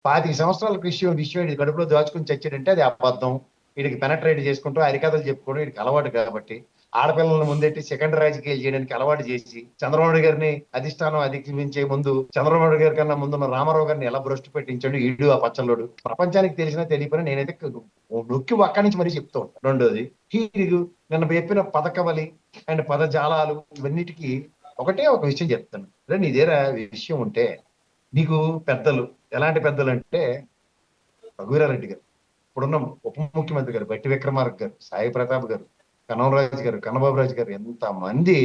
25 సంవత్సరాల విషయం ఇది కడుపులో దాచుకుని చచ్చాడంటే అది అబద్ధం. వీడికి పెనట్రేట్ చేసుకుంటూ హరికథలు చెప్పుకోవడం వీడికి అలవాటు కాబట్టి, ఆడపిల్లలను ముందెట్టి సెకండ్ రాజకీయాలు చేయడానికి అలవాటు చేసి, చంద్రబాబు గారిని అధిష్టానం అధిగమించే ముందు చంద్రబాబు గారి కన్నా ముందున్న రామారావు గారిని ఎలా భ్రష్టు పెట్టించాడు ఈడు ఆ పచ్చల్లోడు. ప్రపంచానికి తెలిసినా తెలియకపోయినా నేనైతే నొక్కి ఒక్కడి నుంచి మరీ చెప్తూ ఉంటాను. రెండోది, హీరు నిన్న చెప్పిన పథకవలి అండ్ పదజాలాలు ఇవన్నిటికీ ఒకటే ఒక విషయం చెప్తాను. నీ దగ్గర విషయం ఉంటే, నీకు పెద్దలు ఎలాంటి పెద్దలు అంటే రఘువీరారెడ్డి గారు, ఇప్పుడున్న ఉప ముఖ్యమంత్రి గారు బట్టి విక్రమార్క గారు, సాయి ప్రతాప్ గారు, కన్నమరాజు గారు, కన్నబాబు రాజు గారు, ఎంత మంది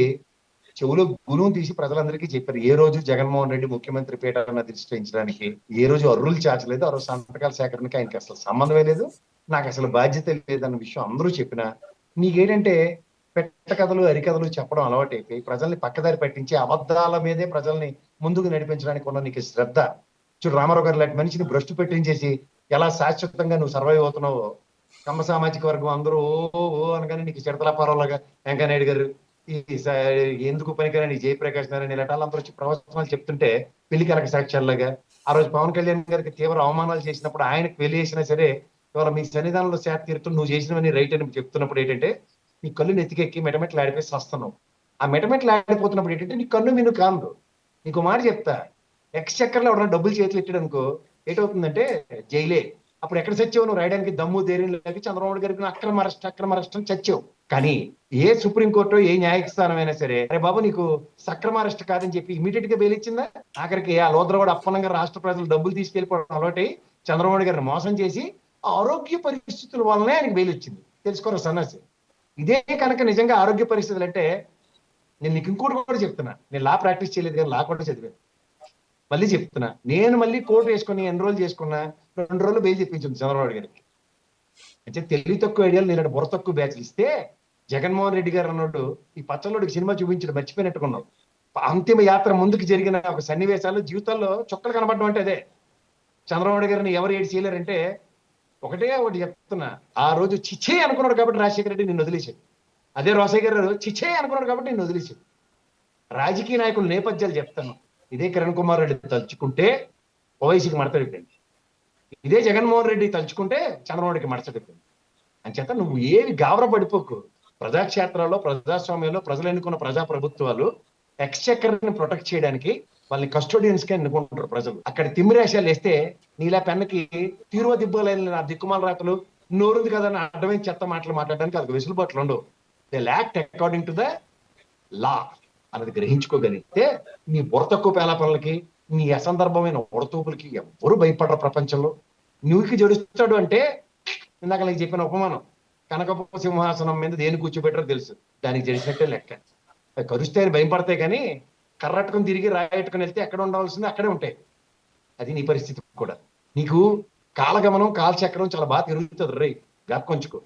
చెవులో గుణం తీసి ప్రజలందరికీ చెప్పారు. ఏ రోజు జగన్మోహన్ రెడ్డి ముఖ్యమంత్రి పీఠాన్ని అధిష్ఠించడానికి ఏ రోజు అర్రులు చాచలేదు, ఆ రోజు సంతకాల సేకరణకి ఆయనకి అసలు సంబంధమే లేదు, నాకు అసలు బాధ్యత లేదన్న విషయం అందరూ చెప్పినా, నీకేంటంటే పెట్ట కథలు అరికథలు చెప్పడం అలవాటైపోయి ప్రజల్ని పక్కదారి పట్టించి అబద్ధాల మీదే ప్రజల్ని ముందుకు నడిపించడానికి ఉన్న నీకు శ్రద్ధ. చూడు, రామారావు గారు లాంటి మనిషిని భ్రష్టు పెట్టించేసి ఎలా శాశ్వతంగా నువ్వు సర్వైవ్ అవుతున్నావో, కమ్మ సామాజిక వర్గం అందరూ ఓ ఓ అనగానే నీకు చిడతలాపారంలాగా వెంకయ్యనాయుడు గారు, ఈ ఎందుకు పనికిరాని జయప్రకాష్ నారాయణ ఇలాంటి వాళ్ళందరూ వచ్చి ప్రవచనాలు చెప్తుంటే పెళ్లి కలక సాక్ష్యాలుగా, ఆ రోజు పవన్ కళ్యాణ్ గారికి తీవ్ర అవమానాలు చేసినప్పుడు ఆయనకు పెళ్లి చేసినా సరే ఇవాళ మీ సన్నిధానంలో శాత తీరుతూ నువ్వు చేసినవన్నీ రైట్ అని చెప్తున్నప్పుడు ఏంటంటే నీ కళ్ళు నెత్తికెక్కి మెటమెట్లు ఆడిపోయి వస్తున్నావు. ఆ మెటమెట్లు ఆడిపోతున్నప్పుడు ఏంటంటే నీ కన్ను మిన్ను కాదు. నీకు మాట చెప్తా, ఎక్స్ చక్కర్లో ఎవరైనా డబ్బులు చేతులు ఎట్టాడు అనుకో ఏటవుతుందంటే జైలే. అప్పుడు ఎక్కడ చచ్చావు నువ్వు? రాయడానికి దమ్ము ధైర్యం లేక చంద్రబాబు గారికి అక్రమ అరెస్ట్ చచ్చావు. కానీ ఏ సుప్రీంకోర్టు ఏ న్యాయస్థానం అయినా సరే అరే బాబు నీకు సక్రమ అరెస్ట్ కాదని చెప్పి ఇమీడియట్ గా బెయిల్ ఇచ్చిందా? ఆఖరికి ఆ లోద్రవాడు అప్పనంగా రాష్ట్ర ప్రజలు డబ్బులు తీసుకెళ్లిపోవడం అలవాటై చంద్రబాబు గారిని మోసం చేసి ఆరోగ్య పరిస్థితుల వల్లనే ఆయనకి బెయిల్ వచ్చింది. తెలుసుకోరా సన్నాసి. ఇదే కనుక నిజంగా ఆరోగ్య పరిస్థితులు అంటే, నేను నీకు ఇంకోటి కూడా చెప్తున్నా, నేను లా ప్రాక్టీస్ చేయలేదు కానీ లా కూడా చదివాను. మళ్ళీ చెప్తున్నా, నేను మళ్ళీ కోర్టు వేసుకుని ఎన్రోల్ చేసుకున్నా 2 రోజులు బెయిల్ చెప్పించింది చంద్రబాబు గారికి. అంటే తెలివి తక్కువ ఐడియాలు నేను బుర్ర తక్కువ బ్యాచ్లు ఇస్తే జగన్మోహన్ రెడ్డి గారు అన్నట్టు ఈ పచ్చళ్ళోడికి సినిమా చూపించడం మర్చిపోయినట్టుకున్నావు. అంతిమ యాత్ర ముందుకు జరిగిన ఒక సన్నివేశాలు జీవితాల్లో చుక్కలు కనబడడం అంటే అదే. చంద్రబాబు గారిని ఎవరు ఏడు చేయలేరంటే ఒకటే ఒకటి చెప్తున్నా, ఆ రోజు చిచ్చే అనుకున్నాడు కాబట్టి రాజశేఖర రెడ్డి నిన్ను వదిలేశాడు. అదే రోసయ్య గారు చిచ్చే అనుకున్నాడు కాబట్టి నిన్ను వదిలేశాడు. రాజకీయ నాయకుల నేపథ్యాలు చెప్తాను. ఇదే కిరణ్ కుమార్ రెడ్డి తలుచుకుంటే ఓవైసీకి మడతడిపోయింది, ఇదే జగన్మోహన్ రెడ్డి తలుచుకుంటే చంద్రబాబుకి మడతడిపోయింది. అంచేత నువ్వు ఏవి గాబర పడిపోకు. ప్రజాక్షేత్రాల్లో ప్రజాస్వామ్యంలో ప్రజలు ఎన్నుకున్న ప్రజా ప్రభుత్వాలు ఎక్స్చెక్కర్ని ప్రొటెక్ట్ చేయడానికి వాళ్ళని కస్టోడియన్స్ గా ఎన్నుకుంటారు ప్రజలు. అక్కడ తిమ్మిరేషాలు వేస్తే నీలా పెన్నకి తీరువ దిబ్బలైన నా దిక్కుమాల రాతలు నోరుంది కదా అని అడ్డమైన చెత్త మాటలు మాట్లాడడానికి అది వెసులుబాట్లు ఉండవు. They act according to the law అన్నది గ్రహించుకోగలిగితే నీ బుర్ర తక్కువ పేలాపనలకి నీ అసందర్భమైన ఉడతూపులకి ఎవ్వరూ భయపడరు ప్రపంచంలో. నువ్వుకి జడుస్తాడు అంటే ఇందాక నీకు చెప్పిన ఉపమానం, కనకపు సింహాసనం మీద దేని కూర్చోబెట్టారో తెలుసు, దానికి జరిసినట్టే లెక్క. కరుస్తే అని భయపడతాయి కానీ కర్రట్టుకుని తిరిగి రాయట్టుకుని వెళ్తే ఎక్కడ ఉండవలసింది అక్కడే ఉంటాయి. అది నీ పరిస్థితి కూడా. నీకు కాలగమనం కాలచక్రం చాలా బాగా తిరుగుతుంది. రే జ్ఞాపకంచుకో.